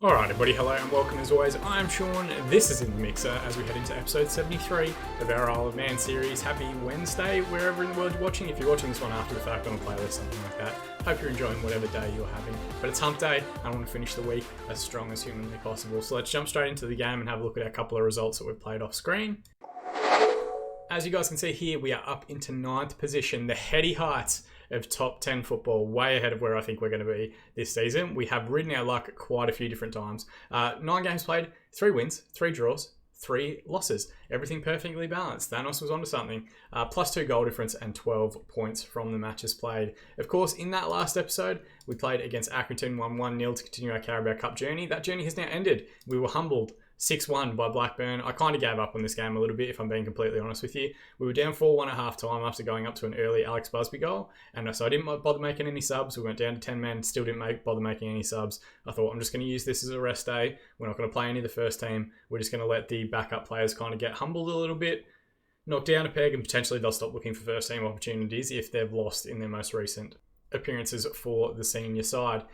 Alright everybody, hello and welcome as always. I'm Sean, this is In The Mixer as we head into episode 73 of our Isle of Man series. Happy Wednesday, wherever in the world you're watching. If you're watching this one after the fact on a playlist, something like that, hope you're enjoying whatever day you're having. But it's hump day, and I want to finish the week as strong as humanly possible. So let's jump straight into the game and have a look at a couple of results that we've played off screen. As you guys can see here, we are up into 9th position, the heady heights of top 10 football, way ahead of where I think we're going to be this season. We have ridden our luck quite a few different times. 9 games played, 3 wins, 3 draws, 3 losses. Everything perfectly balanced. Thanos was onto something. Plus 2 goal difference and 12 points from the matches played. Of course, in that last episode, we played against Accrington, won 1-0 to continue our Carabao Cup journey. That journey has now ended. We were humbled 6-1 by Blackburn. I kind of gave up on this game a little bit, if I'm being completely honest with you. We were down 4-1 at half time after going up to an early Alex Busby goal. And so I didn't bother making any subs. We went down to 10 men, still didn't bother making any subs. I thought, I'm just going to use this as a rest day. We're not going to play any of the first team. We're just going to let the backup players kind of get humbled a little bit, knock down a peg, and potentially they'll stop looking for first team opportunities if they've lost in their most recent appearances for the senior side.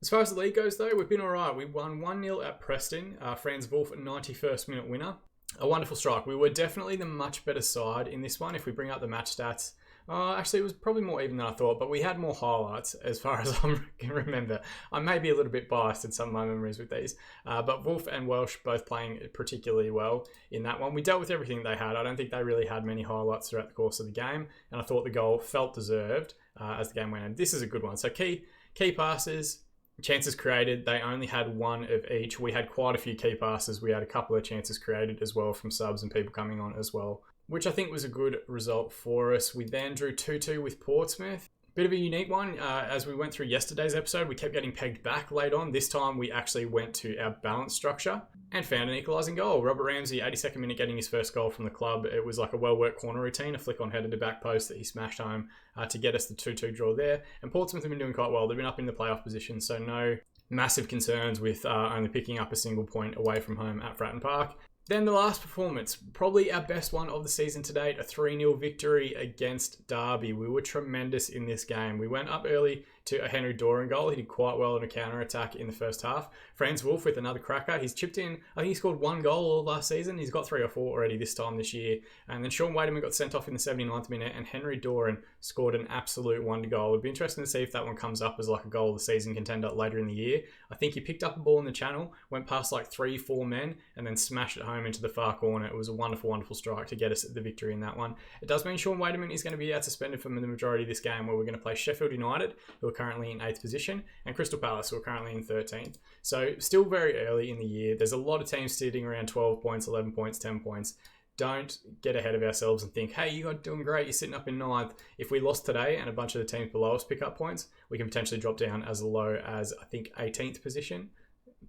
As far as the league goes, though, we've been all right. We won 1-0 at Preston. Franz Wolf, 91st minute winner. A wonderful strike. We were definitely the much better side in this one. If we bring up the match stats, actually, it was probably more even than I thought, but we had more highlights as far as I can remember. I may be a little bit biased in some of my memories with these, but Wolf and Welsh both playing particularly well in that one. We dealt with everything they had. I don't think they really had many highlights throughout the course of the game, and I thought the goal felt deserved as the game went on. This is a good one. So key passes, chances created, they only had 1 of each. We had quite a few key passes. We had a couple of chances created as well from subs and people coming on as well, which I think was a good result for us. We then drew 2-2 with Portsmouth. Bit of a unique one. As we went through yesterday's episode, we kept getting pegged back late on. This time we actually went to our balance structure and found an equalising goal. Robert Ramsey, 82nd minute, getting his first goal from the club. It was like a well-worked corner routine, a flick on header to back post that he smashed home to get us the 2-2 draw there. And Portsmouth have been doing quite well. They've been up in the playoff position, so no massive concerns with only picking up a single point away from home at Fratton Park. Then the last performance, probably our best one of the season to date, a 3-0 victory against Derby. We were tremendous in this game. We went up early to a Henry Doran goal. He did quite well in a counter-attack in the first half. Franz Wolf with another cracker. He's chipped in, I think he scored 1 goal all last season. He's got 3 or 4 already this time this year. And then Sean Wademan got sent off in the 79th minute, and Henry Doran scored an absolute wonder goal. It'd be interesting to see if that one comes up as like a goal of the season contender later in the year. I think he picked up a ball in the channel, went past like 3-4 men, and then smashed it home into the far corner. It was a wonderful, wonderful strike to get us the victory in that one. It does mean Sean Wademan is going to be out suspended for the majority of this game, where we're going to play Sheffield United, who are currently in 8th position, and Crystal Palace, who are currently in 13th. So still very early in the year. There's a lot of teams sitting around 12 points, 11 points, 10 points. Don't get ahead of ourselves and think, hey, you guys are doing great, you're sitting up in 9th. If we lost today and a bunch of the teams below us pick up points, we can potentially drop down as low as, I think, 18th position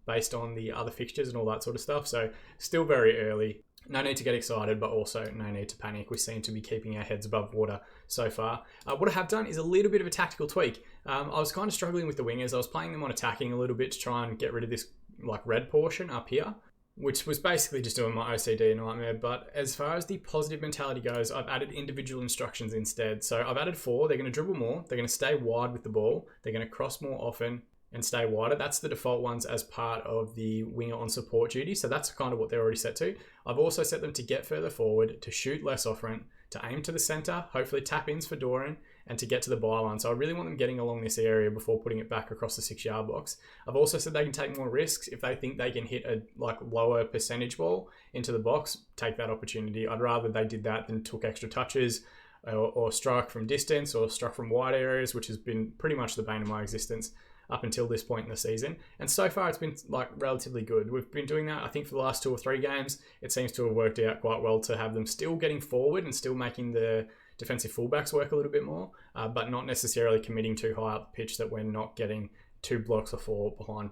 based on the other fixtures and all that sort of stuff. So still very early. No need to get excited, but also no need to panic. We seem to be keeping our heads above water so far. What I have done is a little bit of a tactical tweak. I was kind of struggling with the wingers. I was playing them on attacking a little bit to try and get rid of this like red portion up here, which was basically just doing my OCD nightmare. But as far as the positive mentality goes, I've added individual instructions instead. So I've added 4. They're going to dribble more. They're going to stay wide with the ball. They're going to cross more often and stay wider. That's the default ones as part of the winger on support duty. So that's kind of what they're already set to. I've also set them to get further forward, to shoot less often, to aim to the centre, hopefully tap-ins for Doran, and to get to the byline. So I really want them getting along this area before putting it back across the 6-yard box. I've also said they can take more risks. If they think they can hit a lower percentage ball into the box, take that opportunity. I'd rather they did that than took extra touches or struck from distance or struck from wide areas, which has been pretty much the bane of my existence up until this point in the season. And so far it's been relatively good. We've been doing that, I think, for the last 2 or 3 games. It seems to have worked out quite well to have them still getting forward and still making the defensive fullbacks work a little bit more, but not necessarily committing too high up the pitch that we're not getting 2 blocks or 4 behind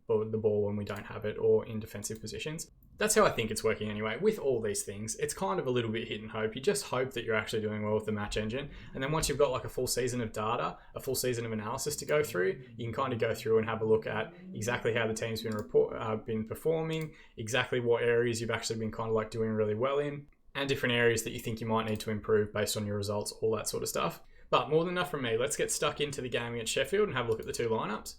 the ball when we don't have it or in defensive positions. That's how I think it's working anyway. With all these things, it's kind of a little bit hit and hope. You just hope that you're actually doing well with the match engine. And then once you've got like a full season of data, a full season of analysis to go through, you can kind of go through and have a look at exactly how the team's been performing, exactly what areas you've actually been kind of like doing really well in, and different areas that you think you might need to improve based on your results, all that sort of stuff. But more than enough from me. Let's get stuck into the game against Sheffield and have a look at the 2 lineups.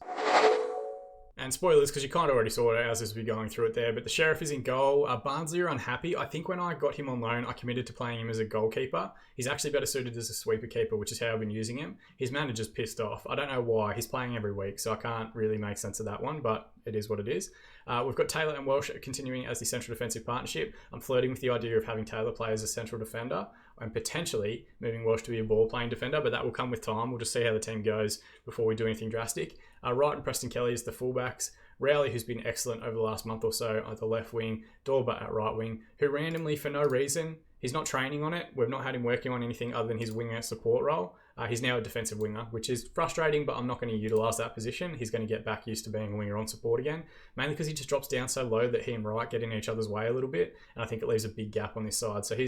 And spoilers, because you kind of already saw it as we're going through it there, but the Sheriff is in goal. Barnsley are unhappy. I think when I got him on loan, I committed to playing him as a goalkeeper. He's actually better suited as a sweeper keeper, which is how I've been using him. His manager's pissed off. I don't know why. He's playing every week, so I can't really make sense of that one, but it is what it is. We've got Taylor and Welsh continuing as the central defensive partnership. I'm flirting with the idea of having Taylor play as a central defender and potentially moving Welsh to be a ball-playing defender, but that will come with time. We'll just see how the team goes before we do anything drastic. Wright and Preston Kelly as the fullbacks. Rowley, who's been excellent over the last month or so at the left wing. Dorber at right wing, who randomly, for no reason, he's not training on it. We've not had him working on anything other than his winger support role. He's now a defensive winger, which is frustrating, but I'm not going to utilise that position. He's going to get back used to being a winger on support again, mainly because he just drops down so low that he and Wright get in each other's way a little bit, and I think it leaves a big gap on this side. So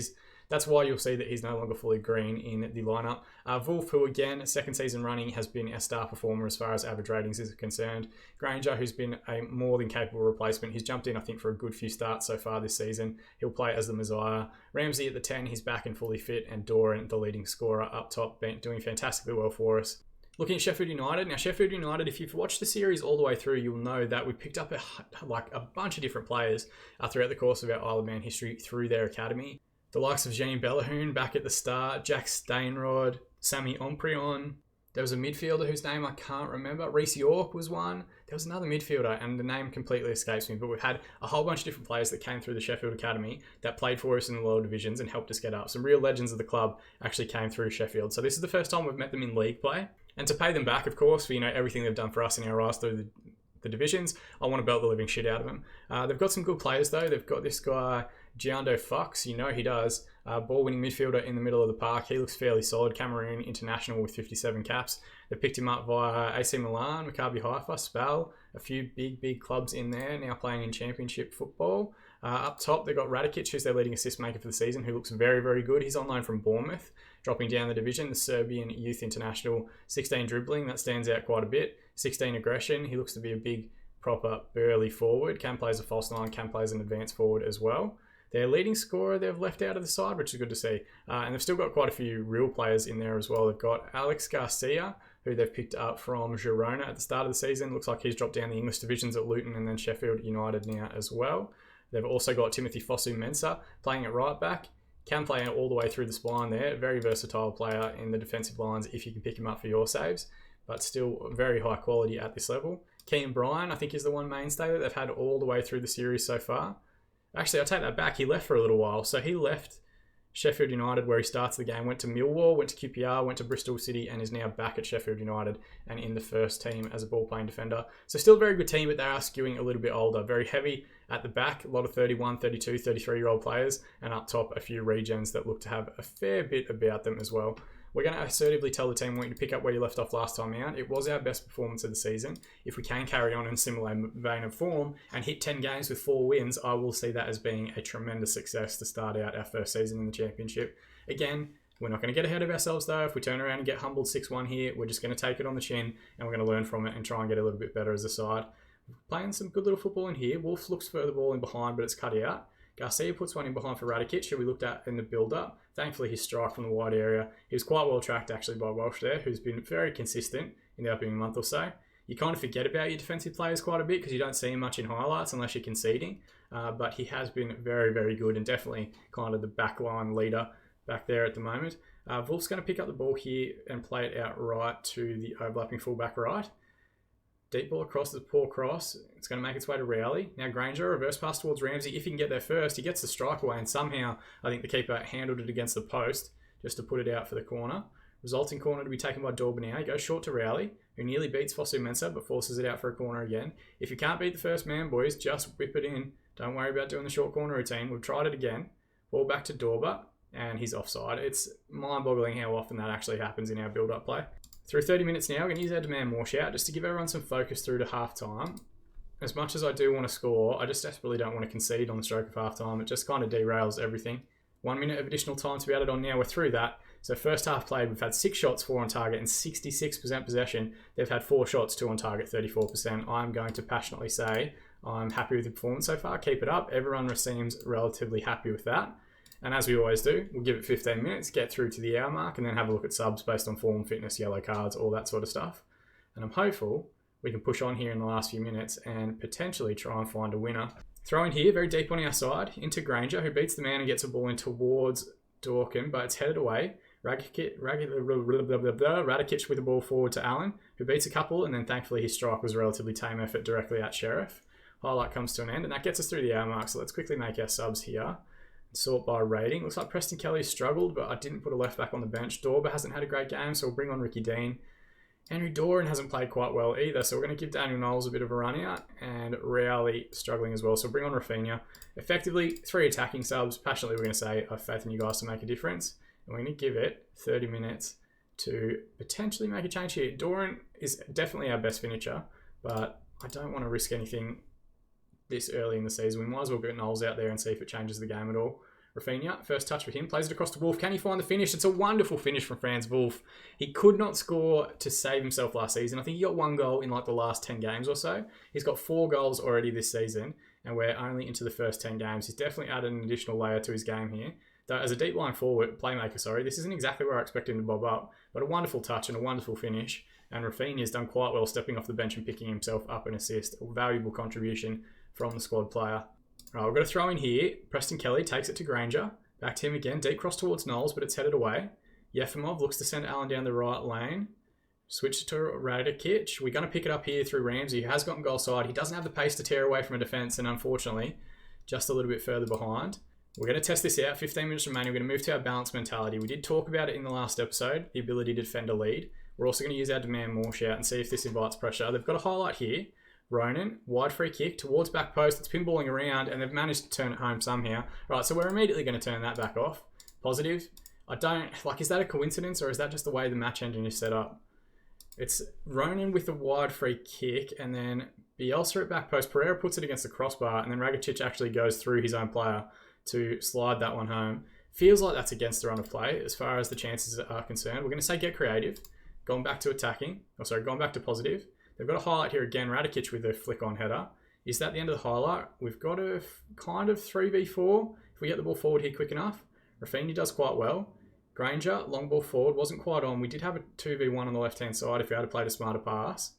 that's why you'll see that he's no longer fully green in the lineup. Wolf, who again, second season running, has been our star performer as far as average ratings is concerned. Granger, who's been a more than capable replacement. He's jumped in, I think, for a good few starts so far this season. He'll play as the Messiah. Ramsey at the 10, he's back and fully fit. And Doran, the leading scorer up top, doing fantastically well for us. Looking at Sheffield United. Now, Sheffield United, if you've watched the series all the way through, you'll know that we picked up a bunch of different players throughout the course of our Isle of Man history through their academy. The likes of Jenny Bellahoon back at the start, Jack Stainrod, Sammy Omprion. There was a midfielder whose name I can't remember. Reece York was one. There was another midfielder, and the name completely escapes me. But we've had a whole bunch of different players that came through the Sheffield Academy that played for us in the lower divisions and helped us get up. Some real legends of the club actually came through Sheffield. So this is the first time we've met them in league play. And to pay them back, of course, for everything they've done for us in our rise through the divisions, I want to belt the living shit out of them. They've got some good players, though. They've got this guy, Giando Fox. He does. Ball-winning midfielder in the middle of the park. He looks fairly solid. Cameroon international with 57 caps. They picked him up via AC Milan, Maccabi Haifa, Spal. A few big clubs in there now playing in championship football. Up top, they've got Radikic, who's their leading assist maker for the season, who looks very, very good. He's on loan from Bournemouth, dropping down the division. The Serbian youth international, 16 dribbling. That stands out quite a bit. 16 aggression. He looks to be a big, proper, burly forward. Can play as a false nine, can play as an advanced forward as well. Their leading scorer they've left out of the side, which is good to see. And they've still got quite a few real players in there as well. They've got Alex Garcia, who they've picked up from Girona at the start of the season. Looks like he's dropped down the English divisions at Luton and then Sheffield United now as well. They've also got Timothy Fosu-Mensah playing at right back. Can play all the way through the spine there. Very versatile player in the defensive lines if you can pick him up for your saves, but still very high quality at this level. Kean Bryan, I think, is the one mainstay that they've had all the way through the series so far. Actually, I take that back. He left for a little while. So he left Sheffield United, where he starts the game, went to Millwall, went to QPR, went to Bristol City, and is now back at Sheffield United and in the first team as a ball-playing defender. So still a very good team, but they are skewing a little bit older. Very heavy at the back, a lot of 31, 32, 33-year-old players, and up top, a few regens that look to have a fair bit about them as well. We're going to assertively tell the team we want you to pick up where you left off last time out. It was our best performance of the season. If we can carry on in a similar vein of form and hit 10 games with 4 wins, I will see that as being a tremendous success to start out our first season in the championship. Again, we're not going to get ahead of ourselves though. If we turn around and get humbled 6-1 here, we're just going to take it on the chin and we're going to learn from it and try and get a little bit better as a side. Playing some good little football in here. Wolf looks for the ball in behind, but it's cut out. Garcia puts one in behind for Radikic, who we looked at in the build-up. Thankfully, his strike from the wide area. He was quite well tracked, actually, by Welsh there, who's been very consistent in the opening month or so. You kind of forget about your defensive players quite a bit because you don't see him much in highlights unless you're conceding. But he has been very, very good and definitely kind of the backline leader back there at the moment. Wolf's going to pick up the ball here and play it out right to the overlapping fullback right. Deep ball across the poor cross. It's going to make its way to Rowley. Now Granger, reverse pass towards Ramsey. If he can get there first, he gets the strike away, and somehow I think the keeper handled it against the post just to put it out for the corner. Resulting corner to be taken by Dorber now. He goes short to Rowley, who nearly beats Fosu-Mensah but forces it out for a corner again. If you can't beat the first man, boys, just whip it in. Don't worry about doing the short corner routine. We've tried it again. Ball back to Dorber, and he's offside. It's mind-boggling how often that actually happens in our build-up play. Through 30 minutes now, we're going to use our demand more shout just to give everyone some focus through to half-time. As much as I do want to score, I just desperately don't want to concede on the stroke of half-time. It just kind of derails everything. 1 minute of additional time to be added on now. We're through that. So first half played, we've had 6 shots, 4 on target, and 66% possession. They've had 4 shots, 2 on target, 34%. I'm going to passionately say I'm happy with the performance so far. Keep it up. Everyone seems relatively happy with that. And as we always do, we'll give it 15 minutes, get through to the hour mark, and then have a look at subs based on form, fitness, yellow cards, all that sort of stuff. And I'm hopeful we can push on here in the last few minutes and potentially try and find a winner. Throw in here, very deep on our side, into Granger, who beats the man and gets a ball in towards Dawkin, but it's headed away. Radikic with the ball forward to Allen, who beats a couple, and then thankfully his strike was a relatively tame effort directly at Sheriff. Highlight comes to an end, and that gets us through the hour mark, so let's quickly make our subs here. Sort by rating. Looks like Preston Kelly struggled, but I didn't put a left back on the bench. Dorber hasn't had a great game, so we'll bring on Ricky Dean. Henry Doran hasn't played quite well either, so we're going to give Daniel Knowles a bit of a run out, and Reali struggling as well, so bring on Rafinha. Effectively, 3 attacking subs. Passionately, we're going to say, I have faith in you guys to make a difference, and we're going to give it 30 minutes to potentially make a change here. Doran is definitely our best finisher, but I don't want to risk anything this early in the season. We might as well get Knowles out there and see if it changes the game at all. Rafinha, first touch for him, plays it across to Wolf. Can he find the finish? It's a wonderful finish from Franz Wolf. He could not score to save himself last season. I think he got 1 goal in like the last 10 games or so. He's got 4 goals already this season, and we're only into the first 10 games. He's definitely added an additional layer to his game here. Though as a deep line forward, playmaker, this isn't exactly where I expect him to bob up, but a wonderful touch and a wonderful finish. And Rafinha has done quite well stepping off the bench and picking himself up an assist. A valuable contribution from the squad player. All right, we're going to throw in here. Preston Kelly takes it to Granger. Back to him again. Deep cross towards Knowles, but it's headed away. Yefimov looks to send Allen down the right lane. Switch to Radikic. We're going to pick it up here through Ramsey, who has gotten goal side. He doesn't have the pace to tear away from a defence, and unfortunately, just a little bit further behind. We're going to test this out. 15 minutes remaining. We're going to move to our balanced mentality. We did talk about it in the last episode, the ability to defend a lead. We're also going to use our demand more shout and see if this invites pressure. They've got a highlight here. Ronan, wide free kick towards back post. It's pinballing around, and they've managed to turn it home somehow. Right, so we're immediately going to turn that back off. Positive. I don't, is that a coincidence, or is that just the way the match engine is set up? It's Ronan with the wide free kick, and then Bielsa at back post. Pereira puts it against the crossbar, and then Rakitic actually goes through his own player to slide that one home. Feels like that's against the run of play as far as the chances are concerned. We're going to say get creative. Going back to attacking. Going back to positive. They've got a highlight here again. Radikic with a flick-on header. Is that the end of the highlight? We've got a kind of 3v4 if we get the ball forward here quick enough. Rafinha does quite well. Granger, long ball forward, wasn't quite on. We did have a 2v1 on the left-hand side if we had played a smarter pass.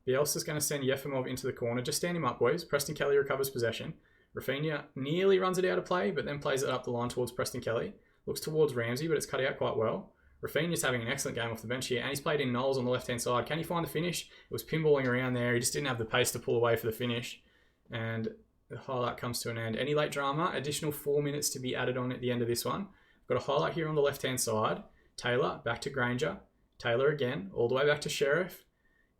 Bielsa's going to send Yefimov into the corner. Just stand him up, boys. Preston Kelly recovers possession. Rafinha nearly runs it out of play, but then plays it up the line towards Preston Kelly. Looks towards Ramsey, but it's cut out quite well. Rafinha's having an excellent game off the bench here, and he's played in Knowles on the left-hand side. Can he find the finish? It was pinballing around there. He just didn't have the pace to pull away for the finish. And the highlight comes to an end. Any late drama? Additional 4 minutes to be added on at the end of this one. Got a highlight here on the left-hand side. Taylor, back to Granger. Taylor again, all the way back to Sheriff.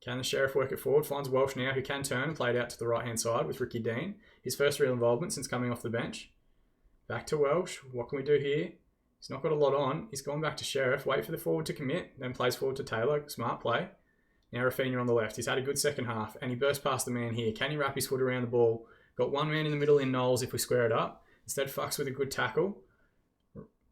Can the Sheriff work it forward? Finds Welsh now, who can turn and play it out to the right-hand side with Ricky Dean. His first real involvement since coming off the bench. Back to Welsh. What can we do here? He's not got a lot on. He's gone back to Sheriff. Wait for the forward to commit. Then plays forward to Taylor. Smart play. Now Rafinha on the left. He's had a good second half. And he burst past the man here. Can he wrap his foot around the ball? Got one man in the middle in Knowles if we square it up. Instead fucks with a good tackle.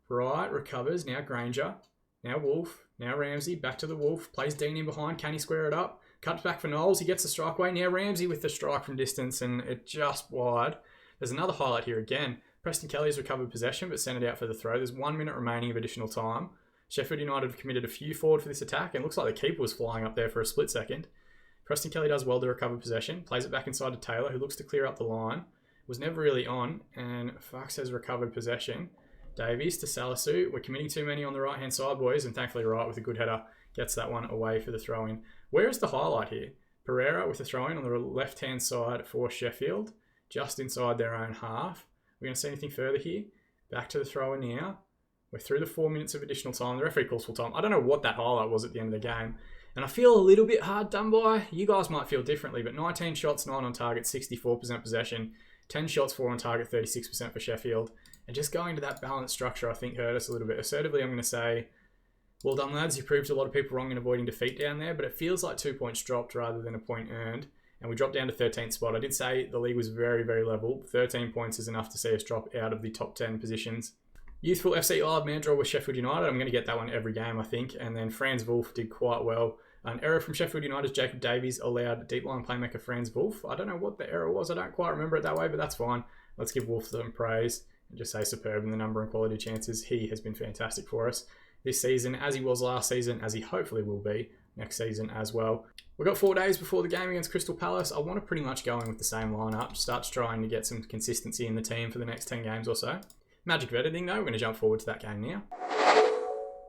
Right. Recovers. Now Granger. Now Wolf. Now Ramsey. Back to the Wolf. Plays Dean in behind. Can he square it up? Cuts back for Knowles. He gets the strike away. Now Ramsey with the strike from distance. And it just wide. There's another highlight here again. Preston Kelly has recovered possession but sent it out for the throw. There's 1 minute remaining of additional time. Sheffield United have committed a few forward for this attack and looks like the keeper was flying up there for a split second. Preston Kelly does well to recover possession. Plays it back inside to Taylor, who looks to clear up the line. Was never really on, and Fox has recovered possession. Davies to Salisu. We're committing too many on the right-hand side, boys, and thankfully Wright with a good header gets that one away for the throw-in. Where is the highlight here? Pereira with the throw-in on the left-hand side for Sheffield, just inside their own half. We're going to see anything further here. Back to the thrower now. We're through the 4 minutes of additional time. The referee calls full time. I don't know what that highlight was at the end of the game. And I feel a little bit hard done by. You guys might feel differently, but 19 shots, 9 on target, 64% possession. 10 shots, 4 on target, 36% for Sheffield. And just going to that balanced structure, I think, hurt us a little bit. Assertively, I'm going to say, well done, lads. You proved a lot of people wrong in avoiding defeat down there, but it feels like 2 points dropped rather than a point earned. And we dropped down to 13th spot. I did say the league was very, very level. 13 points is enough to see us drop out of the top 10 positions. Youthful FC Live man draw with Sheffield United. I'm going to get that one every game, I think. And then Franz Wolf did quite well. An error from Sheffield United's Jacob Davies allowed deep line playmaker Franz Wolf. I don't know what the error was. I don't quite remember it that way, but that's fine. Let's give Wolf some praise and just say superb in the number and quality chances. He has been fantastic for us this season, as he was last season, as he hopefully will be next season as well. We've got 4 days before the game against Crystal Palace. I want to pretty much go in with the same lineup, start trying to get some consistency in the team for the next 10 games or so. Magic of editing though, we're going to jump forward to that game now.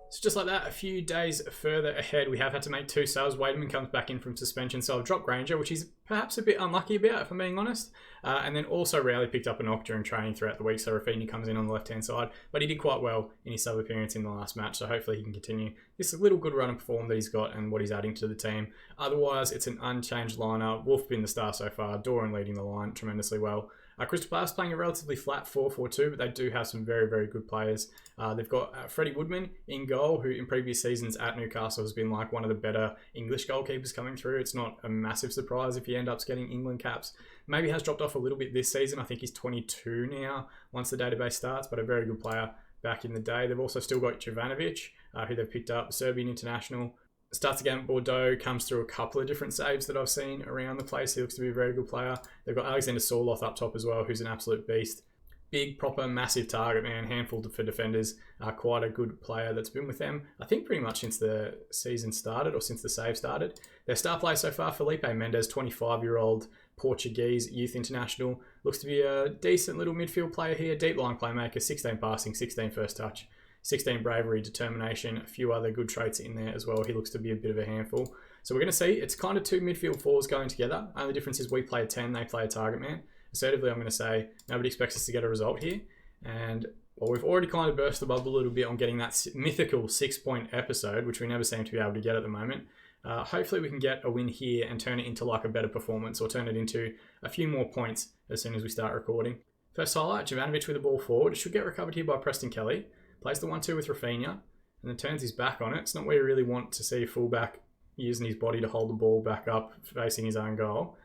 So just like that, a few days further ahead, we have had to make 2 subs. Wademan comes back in from suspension, so I've dropped Granger, which he's perhaps a bit unlucky about, if I'm being honest. And then also rarely picked up a knock during training throughout the week, so Rafinha comes in on the left-hand side. But he did quite well in his sub appearance in the last match, so hopefully he can continue this little good run of form that he's got and what he's adding to the team. Otherwise, it's an unchanged lineup. Wolf been the star so far, Doran leading the line tremendously well. Crystal Palace playing a relatively flat 4-4-2, but they do have some very, very good players. They've got Freddie Woodman in goal, who in previous seasons at Newcastle has been like one of the better English goalkeepers coming through. It's not a massive surprise if he ends up getting England caps. Maybe has dropped off a little bit this season. I think he's 22 now once the database starts, but a very good player back in the day. They've also still got Jovanovic, who they've picked up, Serbian international. Starts again at Bordeaux, comes through a couple of different saves that I've seen around the place. He looks to be a very good player. They've got Alexander Sorloth up top as well, who's an absolute beast. Big, proper, massive target, man. Handful for defenders. Quite a good player that's been with them, I think, pretty much since the season started or since the save started. Their star player so far, Felipe Mendes, 25-year-old Portuguese youth international. Looks to be a decent little midfield player here. Deep line playmaker, 16 passing, 16 first touch. 16 bravery, determination, a few other good traits in there as well. He looks to be a bit of a handful. So we're going to see, it's kind of 2 midfield fours going together. Only difference is we play a 10, they play a target man. Assertively, I'm going to say nobody expects us to get a result here. And well, we've already kind of burst the bubble a little bit on getting that mythical 6-point episode, which we never seem to be able to get at the moment. Hopefully we can get a win here and turn it into like a better performance or turn it into a few more points as soon as we start recording. First highlight, Jovanovic with the ball forward. It should get recovered here by Preston Kelly. Plays the 1-2 with Rafinha and then turns his back on it. It's not where you really want to see a fullback using his body to hold the ball back up facing his own goal.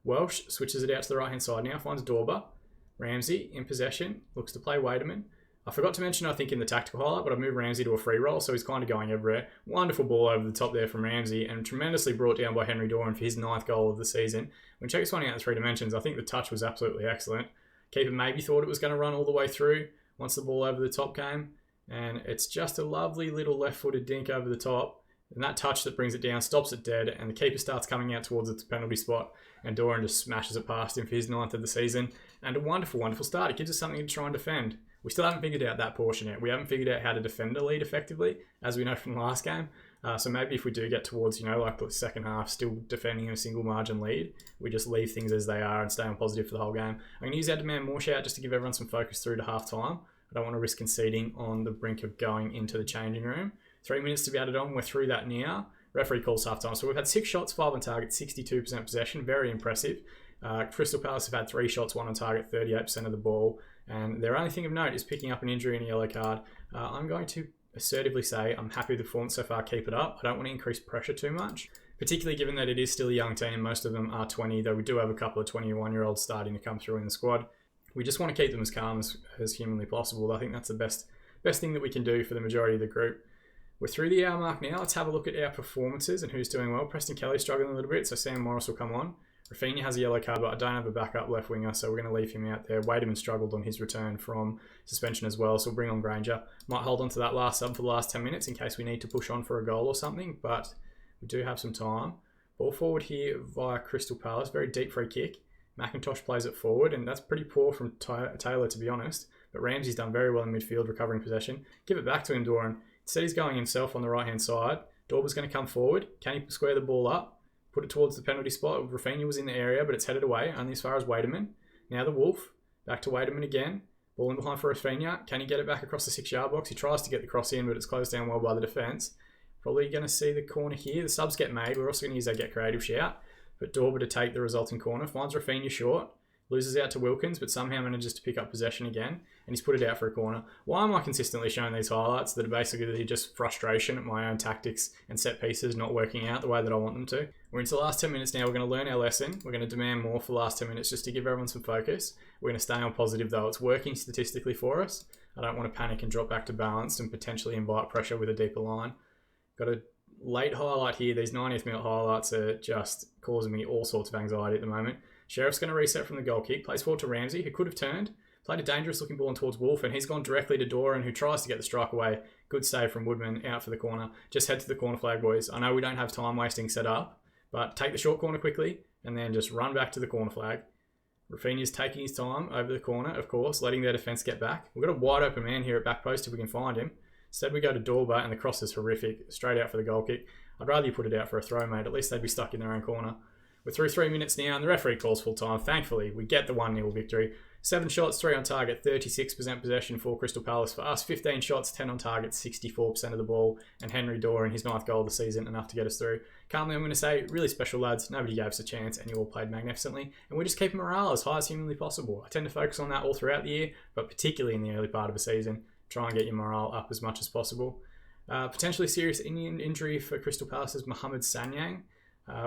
Welsh switches it out to the right-hand side now, finds Dorber. Ramsey in possession, looks to play Wademan. I forgot to mention, I think, in the tactical highlight, but I've moved Ramsey to a free roll, so he's kind of going everywhere. Wonderful ball over the top there from Ramsey and tremendously brought down by Henry Doran for his 9th goal of the season. When check this one out in 3 dimensions, I think the touch was absolutely excellent. Keeper maybe thought it was going to run all the way through once the ball over the top came. And it's just a lovely little left-footed dink over the top. And that touch that brings it down stops it dead. And the keeper starts coming out towards its penalty spot. And Doran just smashes it past him for his 9th of the season. And a wonderful, wonderful start. It gives us something to try and defend. We still haven't figured out that portion yet. We haven't figured out how to defend a lead effectively, as we know from the last game. So maybe if we do get towards, like the second half, still defending a single margin lead, we just leave things as they are and stay on positive for the whole game. I'm going to use our demand more shout just to give everyone some focus through to half-time. I don't want to risk conceding on the brink of going into the changing room. 3 minutes to be added on. We're through that now. Referee calls halftime. So we've had 6 shots, 5 on target, 62% possession. Very impressive. Crystal Palace have had 3 shots, 1 on target, 38% of the ball. And their only thing of note is picking up an injury and a yellow card. I'm going to assertively say I'm happy with the performance so far. Keep it up. I don't want to increase pressure too much, particularly given that it is still a young team. Most of them are 20, though we do have a couple of 21-year-olds starting to come through in the squad. We just want to keep them as calm as humanly possible. I think that's the best thing that we can do for the majority of the group. We're through the hour mark now. Let's have a look at our performances and who's doing well. Preston Kelly's struggling a little bit, so Sam Morris will come on. Rafinha has a yellow card, but I don't have a backup left winger, so we're going to leave him out there. Wademan struggled on his return from suspension as well, so we'll bring on Granger. Might hold on to that last sub for the last 10 minutes in case we need to push on for a goal or something, but we do have some time. Ball forward here via Crystal Palace. Very deep free kick. McIntosh plays it forward, and that's pretty poor from Taylor, to be honest. But Ramsey's done very well in midfield, recovering possession. Give it back to him, Doran. Instead, he's going himself on the right-hand side. Dorber's going to come forward. Can he square the ball up? Put it towards the penalty spot. Rafinha was in the area, but it's headed away, only as far as Wademan. Now the Wolf. Back to Wademan again. Ball in behind for Rafinha. Can he get it back across the 6-yard box? He tries to get the cross in, but it's closed down well by the defence. Probably going to see the corner here. The subs get made. We're also going to use our get creative shout. But Dorber to take the resulting corner. Finds Rafinha short. Loses out to Wilkins, but somehow manages to pick up possession again. And he's put it out for a corner. Why am I consistently showing these highlights that are basically just frustration at my own tactics and set pieces not working out the way that I want them to? We're into the last 10 minutes now. We're going to learn our lesson. We're going to demand more for the last 10 minutes just to give everyone some focus. We're going to stay on positive though. It's working statistically for us. I don't want to panic and drop back to balanced and potentially invite pressure with a deeper line. Got a late highlight here. These 90th minute highlights are just causing me all sorts of anxiety at the moment. Sheriff's going to reset from the goal kick. Plays forward to Ramsey, who could have turned. Played a dangerous looking ball in towards Wolf, and he's gone directly to Doran, who tries to get the strike away. Good save from Woodman, out for the corner. Just head to the corner flag, boys. I know we don't have time wasting set up, But take the short corner quickly and then just run back to the corner flag. Rafinha's taking his time over the corner, of course, letting their defence get back. We've got a wide open man here at back post if we can find him. Instead, we go to Dorba, and the cross is horrific. Straight out for the goal kick. I'd rather you put it out for a throw, mate. At least they'd be stuck in their own corner. We're through 3 minutes now, and the referee calls full time. Thankfully, we get the 1-0 victory. 7 shots, 3 on target, 36% possession for Crystal Palace. For us, 15 shots, 10 on target, 64% of the ball. And Henry Dorr in his 9th goal of the season, enough to get us through. Calmly, I'm going to say, really special lads. Nobody gave us a chance, and you all played magnificently. And we're just keeping morale as high as humanly possible. I tend to focus on that all throughout the year, but particularly in the early part of the season. Try and get your morale up as much as possible. Potentially serious injury for Crystal Palace's Mohamed Sanyang,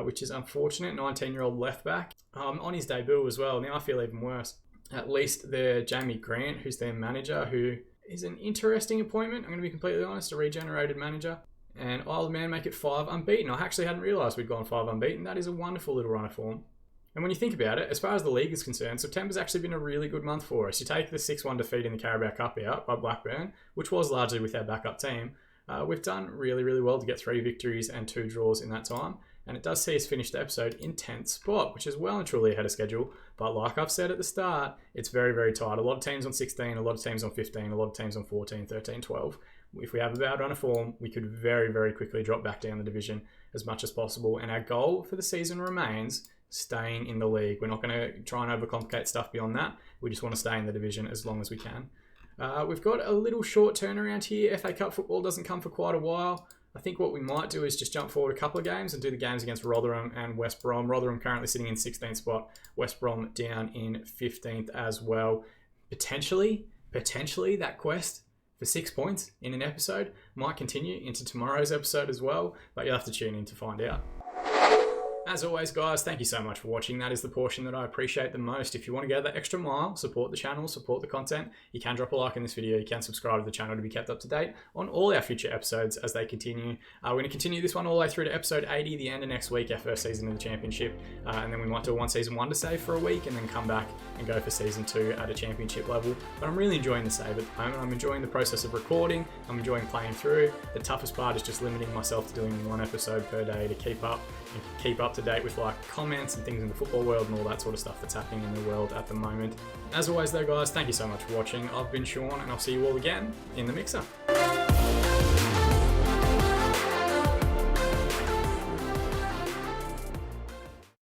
which is unfortunate. 19-year-old left back on his debut as well. Now I feel even worse. At least their Jamie Grant, who's their manager, who is an interesting appointment. I'm going to be completely honest, a regenerated manager. And Isle of Man make it 5 unbeaten. I actually hadn't realised we'd gone 5 unbeaten. That is a wonderful little run of form. And when you think about it, as far as the league is concerned, September's actually been a really good month for us. You take the 6-1 defeat in the Carabao Cup out by Blackburn, which was largely with our backup team. We've done really, really well to get 3 victories and 2 draws in that time. And it does see us finish the episode in 10th spot, which is well and truly ahead of schedule. But like I've said at the start, it's very, very tight. A lot of teams on 16, a lot of teams on 15, a lot of teams on 14, 13, 12. If we have a bad run of form, we could very, very quickly drop back down the division as much as possible. And our goal for the season remains staying in the league. We're not going to try and overcomplicate stuff beyond that. We just want to stay in the division as long as we can. We've got a little short turnaround here. FA Cup football doesn't come for quite a while. I think what we might do is just jump forward a couple of games and do the games against Rotherham and West Brom. Rotherham currently sitting in 16th spot. West Brom down in 15th as well. Potentially that quest for 6 points in an episode might continue into tomorrow's episode as well, but you'll have to tune in to find out. As always, guys, thank you so much for watching. That is the portion that I appreciate the most. If you want to go that extra mile, support the channel, support the content, you can drop a like in this video. You can subscribe to the channel to be kept up to date on all our future episodes as they continue. We're going to continue this one all the way through to episode 80, the end of next week, our first season of the championship. And then we might do a one season wonder save for a week and then come back and go for season 2 at a championship level. But I'm really enjoying the save at the moment. I'm enjoying the process of recording. I'm enjoying playing through. The toughest part is just limiting myself to doing 1 episode per day to keep up to date with like comments and things in the football world and all that sort of stuff that's happening in the world at the moment. As always though, guys, thank you so much for watching. I've been Sean and I'll see you all again in the mixer.